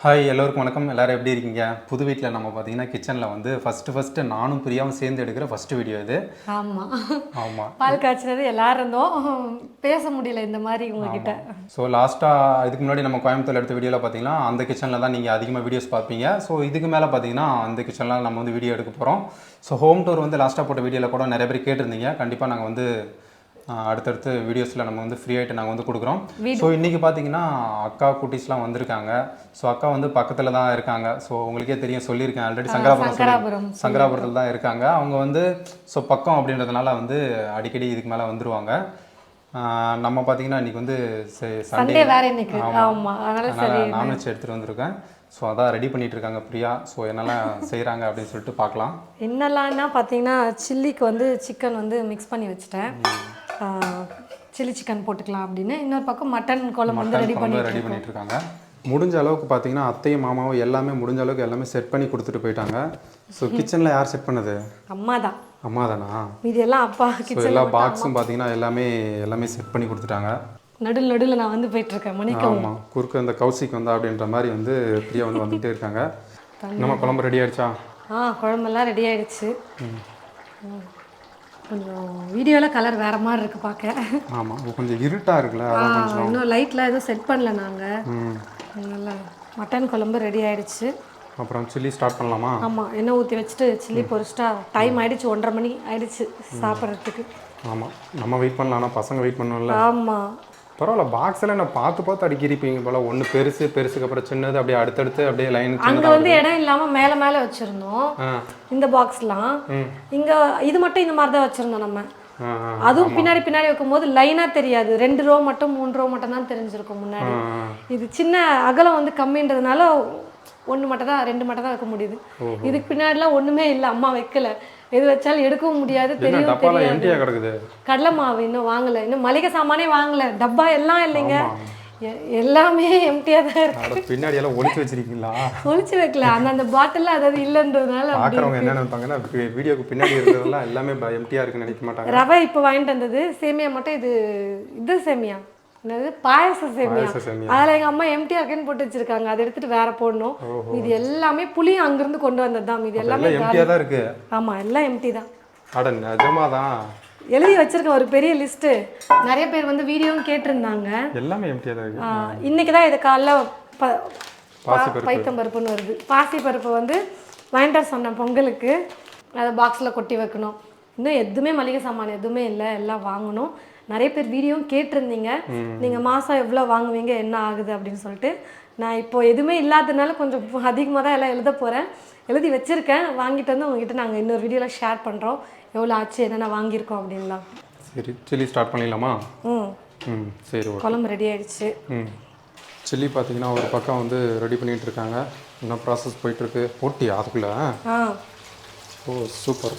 Hi எல்லோருக்கும் வணக்கம். எல்லோரும் எப்படி இருக்கீங்க? புது வீட்டில் நம்ம பார்த்தீங்கன்னா கிச்சனில் வந்து ஃபஸ்ட்டு நானும் பிரியாவும் சேர்ந்து எடுக்கிற ஃபஸ்ட்டு வீடியோ இது. ஆமாம் பால் காய்ச்சினது எல்லாரும் இருந்தோம், பேச முடியல இந்த மாதிரி உங்ககிட்ட. ஸோ லாஸ்ட்டாக இதுக்கு முன்னாடி நம்ம கோயம்புத்தூர் எடுத்த வீடியோவில் பார்த்தீங்கன்னா அந்த கிச்சனில் தான் நீங்கள் அதிகமாக வீடியோஸ் பார்ப்பீங்க. ஸோ இதுக்கு மேலே பார்த்தீங்கன்னா அந்த கிச்சனில் நம்ம வந்து வீடியோ எடுக்க போகிறோம். ஸோ ஹோம் டூர் வந்து லாஸ்ட்டாக போட்ட வீடியோவில் கூட நிறைய பேர் கேட்டிருந்தீங்க. கண்டிப்பாக நாங்கள் வந்து அடுத்தடுத்து வீடியோஸில் நம்ம வந்து ஃப்ரீ ஆகிட்டு நாங்கள் வந்து கொடுக்குறோம். ஸோ இன்றைக்கி பார்த்தீங்கன்னா அக்கா குட்டீஸ்லாம் வந்திருக்காங்க. ஸோ அக்கா வந்து பக்கத்தில் தான் இருக்காங்க. ஸோ உங்களுக்கே தெரியும், சொல்லியிருக்கேன் ஆல்ரெடி, சங்கராபுரத்தில் தான் இருக்காங்க. அவங்க வந்து ஸோ பக்கம் அப்படின்றதுனால வந்து அடிக்கடி இதுக்கு மேலே வந்துடுவாங்க. நம்ம பார்த்தீங்கன்னா இன்றைக்கி வந்து சண்டே நான்வெஜ் எடுத்துகிட்டு வந்திருக்கேன். ஸோ அதான் ரெடி பண்ணிகிட்டு இருக்காங்க பிரியா. ஸோ என்னெல்லாம் செய்கிறாங்க அப்படின்னு சொல்லிட்டு பார்க்கலாம். என்னெல்லாம்னா பார்த்தீங்கன்னா சில்லிக்கு வந்து சிக்கன் வந்து மிக்ஸ் பண்ணி வச்சுட்டேன். சில்லி சிக்கன் போட்டுக்கலாம் அப்படின்னு. இன்னொரு பக்கம் மட்டன் குழம்பு வந்து ரெடி பண்ணிட்டு இருக்காங்க. முடிஞ்ச அளவுக்கு பார்த்தீங்கன்னா அத்தையும் மாமாவும் எல்லாமே முடிஞ்ச அளவுக்கு எல்லாமே செட் பண்ணி கொடுத்துட்டு போயிட்டாங்க. ஸோ கிச்சனில் யார் செட் பண்ணது? அம்மா தானா? இது எல்லாம் அப்பா கிச்சன். எல்லா பாக்ஸும் பார்த்தீங்கன்னா எல்லாமே செட் பண்ணி கொடுத்துட்டாங்க. நடுவில் நான் வந்து போயிட்டுருக்கேன் மணிக்கம். ஆமாம், குறுக்க இந்த கௌசிக்கு வந்தா அப்படின்ற மாதிரி வந்து பிரியா வந்து வந்துகிட்டே இருக்காங்க. நம்ம குழம்பு ரெடி ஆகிடுச்சா? குழம்பெல்லாம் ரெடி ஆகிடுச்சு. கொஞ்சம் வீடியோவில் கலர் வேறு மாதிரி இருக்குது பார்க்க. ஆமாம், கொஞ்சம் இருட்டாக இருக்குல்ல, இன்னும் லைட்டில் எதுவும் செட் பண்ணல நாங்கள். அதனால் மட்டன் குழம்பு ரெடி ஆகிடுச்சு. அப்புறம் சில்லி ஸ்டார்ட் பண்ணலாமா? ஆமாம், எண்ணெய் ஊற்றி வச்சுட்டு சில்லி பொரிச்சிட்டா டைம் ஆகிடுச்சு, 1:30 மணி ஆகிடுச்சு சாப்பிட்றதுக்கு. ஆமாம், நம்ம வெயிட் பண்ணலாம், ஆனால் பசங்க வெயிட் பண்ணணும்ல. ஆமாம், பரவாயில்ல. பாக்ஸில் நான் பார்த்து அடிக்கிருப்பீங்க போல. ஒன்று பெருசுக்கு அப்புறம் சின்னது, அப்படியே அடுத்தடுத்து அப்படியே லைன். அங்கே வந்து இடம் இல்லாமல் மேலே வச்சுருந்தோம் இந்த பாக்ஸ்லாம். இங்கே இது மட்டும் இந்த மாதிரி தான் வச்சுருந்தோம் நம்ம. அதுவும் பின்னாடி வைக்கும்போது லைனாக தெரியாது. 2 ரோ மட்டும் 3 ரோ மட்டும் தான் தெரிஞ்சிருக்கும் முன்னாடி. இது சின்ன அகலம் வந்து கம்மின்றதுனால 1 மட்டும் தான் 2 மட்டும் தான் வைக்க முடியுது. இதுக்கு பின்னாடிலாம் ஒன்றுமே இல்லை, அம்மா வைக்கல. எது வச்சாலும் எடுக்கவும் முடியாது, தெரியாது. கடலை மாவு இன்னும் வாங்கலை, இன்னும் மளிகை சாமானே வாங்கலை, டப்பா எல்லாம் இல்லைங்க, எல்லாமே எம்டியாக தான் இருக்கு. பின்னாடி எல்லாம் ஒளிச்சு வச்சிருக்கீங்களா? ஒளிச்சு வைக்கல, அந்த பாட்டில் அதாவது இல்லைன்றதுனால பார்க்குறவங்க என்ன நினைப்பாங்கன்னா வீடியோக்கு பின்னாடி இருக்கிறதெல்லாம் எல்லாமே எம்டியாக இருக்குன்னு நினைக்க மாட்டாங்க. ரவை இப்போ வாங்கிட்டு வந்தது, சேமியா மட்டும் இது சேமியா என்னது பாயச சேமியா. அதில் எங்கள் அம்மா எம்டிஆர் இருக்குன்னு போட்டு வச்சிருக்காங்க, அதை எடுத்துட்டு வேற போடணும். இது எல்லாமே புளி அங்கிருந்து கொண்டு வந்தது தான். இது எல்லாமே எம்டியாக தான் இருக்கு. ஆமாம், எல்லாம் எம்டி தான். அட நிஜமா தான் எழுதி வச்சிருக்கேன் ஒரு பெரிய லிஸ்ட்டு. நிறைய பேர் வந்து வீடியோவும் கேட்டிருந்தாங்க. எல்லாமே எம்டியாக தான் இருக்கு. இன்னைக்கு தான் இது காலைல பைத்தம்பருப்புன்னு வருது. பாசி பருப்பு வந்து வாங்கிட்டு சொன்னேன் பொங்கலுக்கு, அதை பாக்ஸில் கொட்டி வைக்கணும். இன்னும் எதுவுமே மளிகை சாமான் எதுவுமே இல்லை, எல்லாம் வாங்கணும். நிறைய பேர் வீடியோவும் கேட்டிருந்தீங்க, நீங்கள் மாதம் எவ்வளோ வாங்குவீங்க, என்ன ஆகுது அப்படின்னு சொல்லிட்டு. நான் இப்போது எதுவுமே இல்லாததுனால கொஞ்சம் அதிகமாக தான் எல்லாம் எழுத போகிறேன். எழுதி வச்சுருக்கேன், வாங்கிட்டு வந்து உங்ககிட்ட நாங்கள் இன்னொரு வீடியோவில் ஷேர் பண்ணுறோம், எவ்வளோ ஆச்சு, என்னென்ன வாங்கியிருக்கோம் அப்படின்லாம். சரி, சில்லி ஸ்டார்ட் பண்ணிடலாமா? சரி, குழம்பு ரெடி ஆகிடுச்சு. சில்லி பார்த்தீங்கன்னா ஒரு பக்கம் வந்து ரெடி பண்ணிகிட்டு இருக்காங்க, இன்னும் ப்ராசஸ் போயிட்டுருக்கு. போட்டி அதுக்குள்ளே? ஓ சூப்பர்.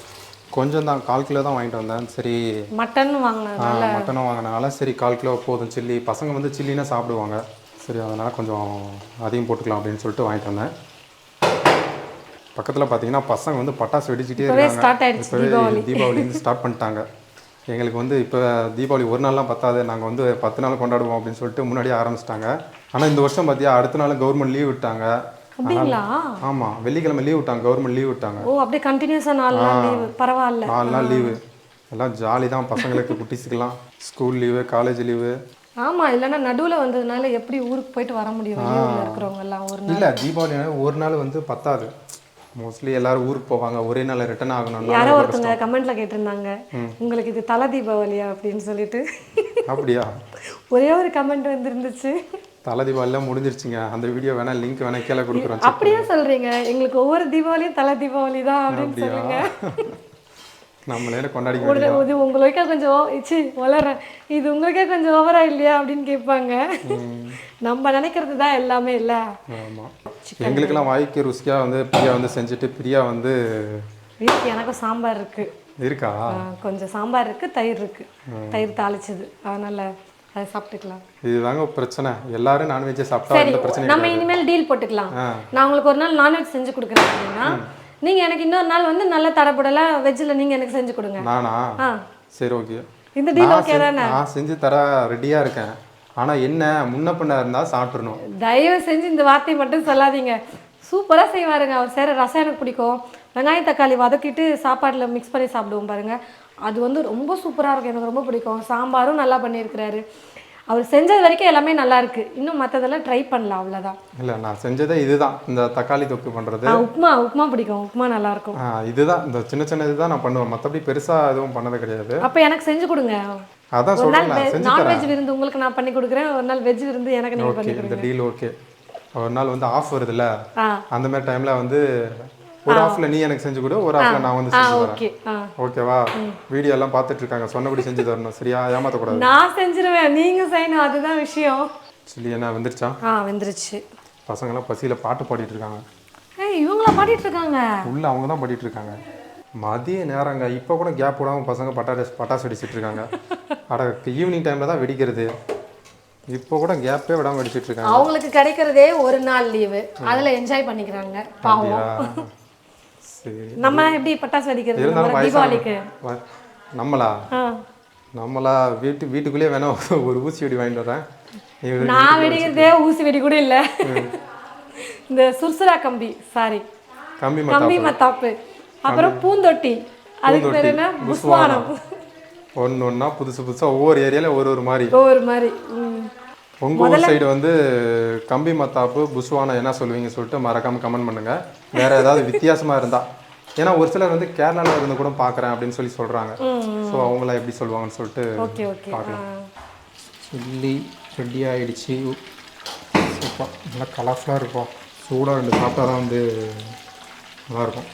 கொஞ்சம் தான், 1/4 கிலோ தான் வாங்கிட்டு வந்தேன். சரி, மட்டனும் வாங்கினால சரி 1/4 கிலோ போதும். சில்லி பசங்க வந்து சில்லினா சாப்பிடுவாங்க, சரி அதனால் கொஞ்சம் அதையும் போட்டுக்கலாம் அப்படின்னு சொல்லிட்டு வாங்கிட்டு வந்தேன். பக்கத்தில் பார்த்தீங்கன்னா பசங்க வந்து பட்டாசு வெடிச்சிட்டே இருக்காங்க. தீபாவளி வந்து ஸ்டார்ட் பண்ணிட்டாங்க. எங்களுக்கு வந்து இப்போ தீபாவளி ஒரு நாள்லாம் பத்தாது, நாங்கள் வந்து 10 நாள் கொண்டாடுவோம் அப்படின்னு சொல்லிட்டு முன்னாடியே ஆரம்பிச்சிட்டாங்க. ஆனால் இந்த வருஷம் பார்த்தியா அடுத்த நாள் கவர்மெண்ட் லீவ் விட்டாங்க. ஆமாம், வெள்ளிக்கிழமை லீவ் விட்டாங்க, கவர்மெண்ட் லீவ் விட்டாங்க. ஓ, அப்படியே கண்டினியூஸாக 4 நாள் லீவு. பரவாயில்ல, 4 நாள் லீவு. எல்லாம் ஜாலி தான் பசங்களுக்கு, குட்டிஸுக்கெல்லாம் ஸ்கூல் லீவு, காலேஜ் லீவு. ஆமாம், இல்லைன்னா நடுவில் வந்ததுனால எப்படி ஊருக்கு போயிட்டு வர முடியும்? இருக்கிறவங்க எல்லாம் ஒரு நாள் இல்லை, தீபாவளி ஒரு நாள் வந்து பத்தாது. மோஸ்ட்லி எல்லாரும் ஊருக்கு போவாங்க, ஒரே நாள் ரிட்டர்ன் ஆகணும். யாரோ ஒருத்தவங்க கமெண்ட்ல கேட்டிருந்தாங்க, உங்களுக்கு இது தலை தீபாவளியா அப்படின்னு சொல்லிட்டு. அப்படியா? ஒரே ஒரு கமெண்ட் வந்துருந்துச்சு. தலை தீபாவளிலாம் முடிஞ்சிருச்சுங்க. அந்த வீடியோ வேணா லிங்க் வேணா கீழே கொடுக்குறோம். அப்படியே சொல்றீங்க, எங்களுக்கு ஒவ்வொரு தீபாவளியும் தலை தீபாவளி தான் அப்படின்னு சொல்லுங்க. நம்மளே கொண்டாடிக்கிறோம். இது உங்களுக்கே கொஞ்சம் வளர்றேன், இது உங்களுக்கே கொஞ்சம் ஓவரா இல்லையா அப்படின்னு கேட்பாங்க. நம்ம நினைக்கிறது தான் எல்லாமே இல்லை. ஆமாம், எங்களுக்கெல்லாம் வாய்க்கு ருசியாக வந்து பிரியா வந்து செஞ்சுட்டு, பிரியா வந்து எனக்கும் சாம்பார் இருக்கு. இருக்கா? கொஞ்சம் சாம்பார் இருக்கு, தயிர் இருக்கு, தயிர் தாளிச்சது, அதனால அதை சாப்பிட்டுக்கலாம். இதுதாங்க பிரச்சனை, எல்லாரும் நான்வெஜ் சாப்பிட்டா இந்த பிரச்சனை. நம்ம இனிமேல் டீல் போட்டுக்கலாம். நான் உங்களுக்கு ஒரு நாள் நான்வெஜ் செஞ்சு கொடுக்குறேன் அப்படின்னா, நீங்க எனக்கு இன்னொரு நாள் வந்து நல்ல தரப்படலாம் வெஜ்ல நீங்க எனக்கு செஞ்சு கொடுங்க. நானா? சரி, ஓகே. இந்த டீல் ஓகே தானே? நான் செஞ்சு தர ரெடியா இருக்கேன். ஆனால் என்ன முன்ன பின்ன இருந்தால் சாப்பிட்றணும். தயவு செஞ்சு இந்த வார்த்தையை மட்டும் சொல்லாதீங்க. சூப்பராக செய்வாருங்க. அவர் செய்கிற ரசம் எனக்கு பிடிக்கும். வெங்காயம் தக்காளி வதக்கிட்டு சாப்பாட்டில் மிக்ஸ் பண்ணி சாப்பிடுவோம் பாருங்கள், அது வந்து ரொம்ப சூப்பராக இருக்கும். எனக்கு ரொம்ப பிடிக்கும். சாம்பாரும் நல்லா பண்ணியிருக்கிறாரு. அவர் செஞ்சது வரைக்கும் எல்லாமே நல்லா இருக்கு. இன்னும் மற்றதெல்லாம் ட்ரை பண்ணல, அவ்வளோதான். இல்லை நான் செஞ்சதே இதுதான், இந்த தக்காளி தொக்கு பண்ணுறது. உப்புமா பிடிக்கும். உப்புமா நல்லா இருக்கும். இதுதான், இந்த சின்ன சின்ன இதுதான் நான் பண்ணுவேன். மற்றபடி பெருசாக எதுவும் பண்ணது கிடையாது. அப்போ எனக்கு செஞ்சு கொடுங்க. அதான் ஒரு நாள் சொல்கிறேன், நான்வெஜ் விருந்து உங்களுக்கு நான் பண்ணி கொடுக்குறேன், ஒரு நாள் வெஜ் விருந்து எனக்கு நீங்கள் பண்ணி கொடுங்க. இந்த டீல் ஓகே. ஒரு நாள் வந்து ஆஃப் வருதுல்ல, அந்த மாதிரி டைமில் வந்து ஒரு ஆஃப்ல நீ எனக்கு செஞ்சு கொடு, ஒரு ஆஃப்ல நான் வந்து செஞ்சு தரேன். ஓகேவா? வீடியோ எல்லாம் பார்த்துட்டு இருக்காங்க, சொன்னபடி செஞ்சு தரணும், சரியா? ஏமாற்றக்கூடாது. நான் செஞ்சிருவேன், நீங்க செய்யணும், அதுதான் விஷயம். சொல்லி என்ன வந்துருச்சா? வந்துருச்சு. பசங்களாம் பசியில் பாட்டு பாடிட்டு இருக்காங்க. இவங்களா பாடிட்டு இருக்காங்க? உள்ள அவங்க தான் பாடிட்டு இருக்காங்க. மதிய நேரங்க, இப்போ கூட கேப் விடாமல் பசங்க பட்டாசு வெடிச்சிட்டு இருக்காங்க. அட ஈவினிங் டைமில் தான் வெடிக்கிறது, இப்போ கூட கேப்பே விடாமல் வெடிச்சிட்டு இருக்காங்க. அவங்களுக்கு கிடைக்கிறதே ஒரு நாள் லீவு, அதில் என்ஜாய் பண்ணிக்கிறாங்க பாவம். நம்ம எப்படி பட்டாசு வெடிக்கிறது தீபாவளிக்கு? நம்மளா வீட்டுக்குள்ளேயே வேணா ஒரு ஊசி வெடி வாங்கிட்டு வரேன். நான் வெடிக்கிறதே ஊசி வெடி கூட இல்லை, இந்த சுர்சுரா கம்பி, சாரி கம்பி மத்தாப்பு, அப்புறம் பூந்தொட்டி, அதுக்கு பேர் என்ன, புஸ்வானம். ஒன்னொன்னா புதுசு புதுசா ஒவ்வொரு ஏரியால ஒரு மாதிரி. உங்க ஊர் சைடு வந்து கம்பி மத்தாப்பு புஸ்வானம் என்ன சொல்லுவீங்க சொல்லிட்டு மறக்காம கமெண்ட் பண்ணுங்க. வேற ஏதாவது வித்தியாசமா இருந்தா, ஏன்னா ஒரு சிலர் வந்து கேரளால இருந்து கூட பாக்குறேன் அப்படின்னு சொல்லி சொல்றாங்க. ஸோ அவங்களாம் எப்படி சொல்லுவாங்கன்னு சொல்லிட்டு பார்க்கலாம். சில்லி ரெடி ஆயிடுச்சு. சூப்பர், நல்லா கலர்ஃபுல்லாக இருக்கும். சூடாக ரெண்டு சாப்பிட்டா தான் வந்து நல்லாயிருக்கும்.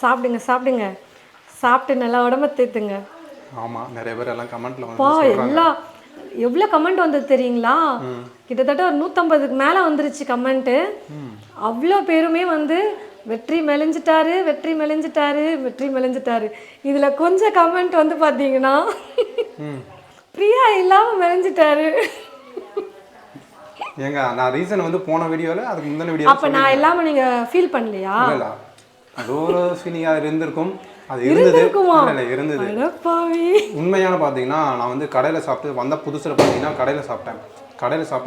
சாப்பிடுங்க சாப்பிடுங்க, சாப்பிட்டு நல்லா உடம்ப தேத்துங்க. ஆமாம், நிறைய பேர் எல்லாம் கமெண்ட்ல வந்து எல்லாம் எவ்வளோ கமெண்ட் வந்தது தெரியுங்களா? கிட்டத்தட்ட ஒரு 150க்கு மேலே வந்துருச்சு கமெண்ட்டு. அவ்வளோ பேருமே வந்து வெற்றி மெலிஞ்சிட்டாரு, வெற்றி மெலிஞ்சிட்டாரு, வெற்றி மெலிஞ்சிட்டாரு. இதில் கொஞ்சம் கமெண்ட் வந்து பார்த்தீங்கன்னா பிரியா இல்லாமல் மெலிஞ்சிட்டாரு. ஏங்க நான் ரீசன் வந்து போன வீடியோவில் அதுக்கு முந்தின வீடியோ அப்போ நான் இல்லாமல் நீங்கள் ஃபீல் பண்ணலையா? இல்லை, அது ஒரு ஃபீலிங்காக இருந்திருக்கும். அது இருந்தது. உண்மையான பார்த்தீங்கன்னா நான் வந்து கடையில் சாப்பிட்டு வந்த புதுசில் பார்த்தீங்கன்னா கடையில் சாப்பிட்டேன்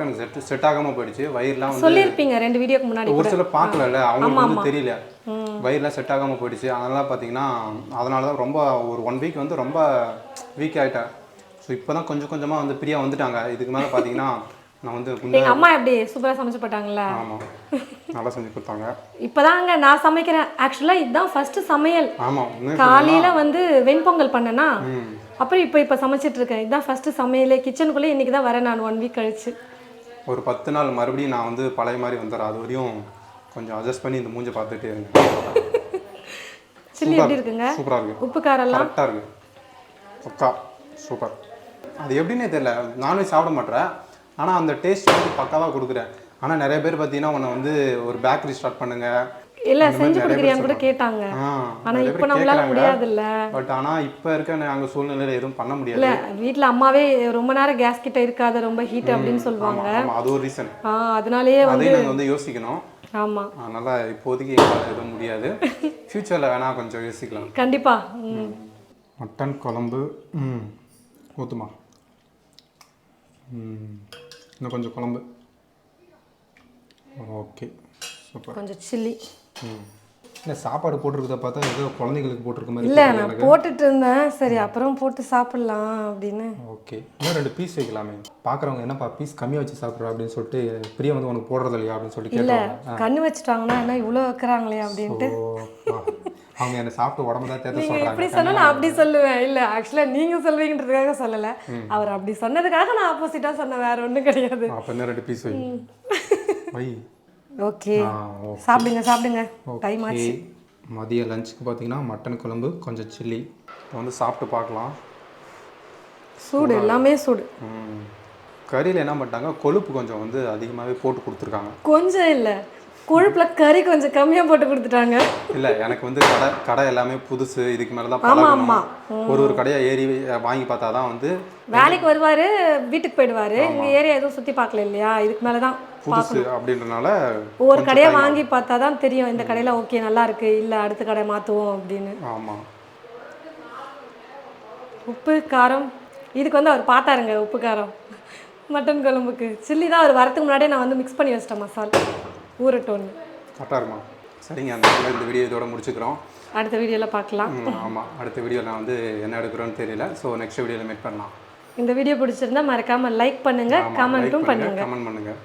எனக்கு செட் ஆகாமல் போயிடுச்சு. வயிறுலாம் வந்து சொல்லியிருப்பீங்க 2 வீடியோக்கு முன்னாடி, ஒரு சில பார்க்கல, அவங்களுக்கு வந்து தெரியல, வயிறுலாம் செட் ஆகாமல் போயிடுச்சு. அதனால பார்த்தீங்கன்னா அதனால தான் ரொம்ப ஒரு 1 வீக் வந்து ரொம்ப வீக் ஆகிட்டேன். ஸோ இப்போ தான் கொஞ்சம் கொஞ்சமாக வந்து பிரியா வந்துட்டாங்க. இதுக்கு மேலே பார்த்தீங்கன்னா நான் வந்து எங்கள் அம்மா எப்படி சூப்பராக சமைச்சு போட்டாங்களா? ஆமாம், நல்லா செஞ்சு கொடுத்தாங்க. இப்போதாங்க நான் சமைக்கிறேன். ஆக்சுவலாக இதுதான் ஃபர்ஸ்ட் சமையல். ஆமாம், காலையில் வந்து வெண்பொங்கல் பண்ணேன்னா, அப்புறம் இப்போ சமைச்சிட்டு இருக்கேன். இதுதான் ஃபர்ஸ்ட் சமையலே. கிச்சனுக்குள்ளே இன்னைக்கு தான் வரேன் நான் 1 வீக் கழிச்சு. ஒரு 10 நாள் மறுபடியும் நான் வந்து பழைய மாதிரி வந்துடுறேன். அது வரையும் கொஞ்சம் அட்ஜஸ்ட் பண்ணி இந்த மூஞ்சை பார்த்துட்டே இருங்க. சில்லி எப்படி இருக்குங்க? சூப்பராக இருக்கு. உப்பு காரெல்லாம் கரெக்டாக இருக்கு. பக்கா சூப்பர். அது எப்படின்னே தெரியல, நான்வெஜ் சாப்பிட மாட்டேன், ஆனால் அந்த டேஸ்ட் வந்து பக்காவாக கொடுக்குறேன். ஆனால் நிறைய பேர் பார்த்தீங்கன்னா உன்னை வந்து ஒரு பேக்கரி ஸ்டார்ட் பண்ணுங்க, இல்லை செஞ்சு கொடுக்குறியான்னு கூட கேட்டாங்க. ஆனால் இப்போ நம்மளால முடியாதுல்ல. பட் ஆனால் இப்போ இருக்க நாங்கள் சூழ்நிலையில் எதுவும் பண்ண முடியாது. இல்லை, வீட்டில் அம்மாவே ரொம்ப நேரம் கேஸ் கிட்ட இருக்காது, ரொம்ப ஹீட் அப்படின்னு சொல்லுவாங்க. அது ஒரு ரீசன். அதனாலேயே அதையும் நாங்கள் வந்து யோசிக்கணும். ஆமாம், அதனால் இப்போதைக்கு எங்களால் எதுவும் முடியாது. ஃப்யூச்சரில் வேணால் கொஞ்சம் யோசிக்கலாம். கண்டிப்பாக. மட்டன் குழம்பு ஊற்றுமா, இன்னும் கொஞ்சம் குழம்பு. Okay, super. கொஞ்சம் சில்லி. இல்லை சாப்பாடு போட்டிருக்கத பார்த்தா ஏதோ குழந்தைங்களுக்கு போட்டிருக்க மாதிரி. இல்லை, நான் போட்டுட்டு இருந்தேன், சரி அப்புறம் போட்டு சாப்பிட்லாம் அப்படின்னு. ஓகே, இன்னும் 2 பீஸ் வைக்கலாமே. பார்க்குறவங்க என்னப்பா பீஸ் கம்மியாக வச்சு சாப்பிட்றா அப்படின்னு சொல்லிட்டு, பிரியா வந்து உனக்கு போடுறது இல்லையா அப்படின்னு சொல்லிட்டு கேட்குறாங்க. இல்லை, கண்ணு வச்சுட்டாங்கன்னா என்ன இவ்வளோ வைக்கிறாங்களே அப்படின்ட்டு. அவங்க என்ன சாப்பிட்டு உடம்பு தான் தேத்த சொல்கிறாங்க. எப்படி சொன்னால் நான் அப்படி சொல்லுவேன். இல்லை, ஆக்சுவலாக நீங்கள் சொல்வீங்கன்றதுக்காக சொல்லலை, அவர் அப்படி சொன்னதுக்காக நான் ஆப்போசிட்டாக சொன்னேன், வேற ஒன்றும் கிடையாது. அப்போ இன்னும் 2 பீஸ் வை. ஓகே, சாப்பிடுங்க சாப்பிடுங்க, டைம் ஆச்சு. மதிய லஞ்சுக்கு பார்த்தீங்கன்னா மட்டன் குழம்பு கொஞ்சம் சில்லி. இப்போ வந்து சாப்பிட்டு பார்க்கலாம். சூடு, எல்லாமே சூடு. கறியில் என்ன பண்ணிட்டாங்க, கொழுப்பு கொஞ்சம் வந்து அதிகமாகவே போட்டு கொடுத்துருக்காங்க. கொஞ்சம் இல்லை, கொழுப்பில் கறி கொஞ்சம் கம்மியாக போட்டு கொடுத்துட்டாங்க. இல்லை, எனக்கு வந்து கடை எல்லாமே புதுசு, இதுக்கு மேலே தான் பழகணும். ஒரு கடையாக ஏறி வாங்கி பார்த்தா தான் வந்து வேலைக்கு வருவார், வீட்டுக்கு போயிடுவார், எங்கள் ஏரியா எதுவும் சுற்றி பார்க்கல இல்லையா, இதுக்கு மேலே தான் புதுசு அப்படின்றனால ஒவ்வொரு கடையாக வாங்கி பார்த்தா தான் தெரியும் இந்த கடையில் ஓகே நல்லா இருக்கு, இல்லை அடுத்த கடை மாற்றுவோம் அப்படின்னு. ஆமாம். உப்பு காரம் இதுக்கு வந்து அவர் பார்த்தாருங்க, உப்பு காரம் மட்டன் குழம்புக்கு சில்லி தான் அவர் வரதுக்கு முன்னாடியே நான் வந்து மிக்ஸ் பண்ணி வச்சிட்டேன் மசாலா ஊறட்டோன்னு. கரெக்டாக இருக்குமா? சரிங்க, அந்த இந்த வீடியோ இதோட முடிச்சுக்கிறோம். அடுத்த வீடியோவில் பார்க்கலாம். ஆமாம், அடுத்த வீடியோ நான் வந்து என்ன எடுக்கிறோன்னு தெரியல. ஸோ நெக்ஸ்ட் வீடியோவில் மீட் பண்ணலாம். இந்த வீடியோ பிடிச்சிருந்தா மறக்காமல் லைக் பண்ணுங்கள், கமெண்ட்டும் பண்ணுங்கள். கமெண்ட் பண்ணுங்கள்.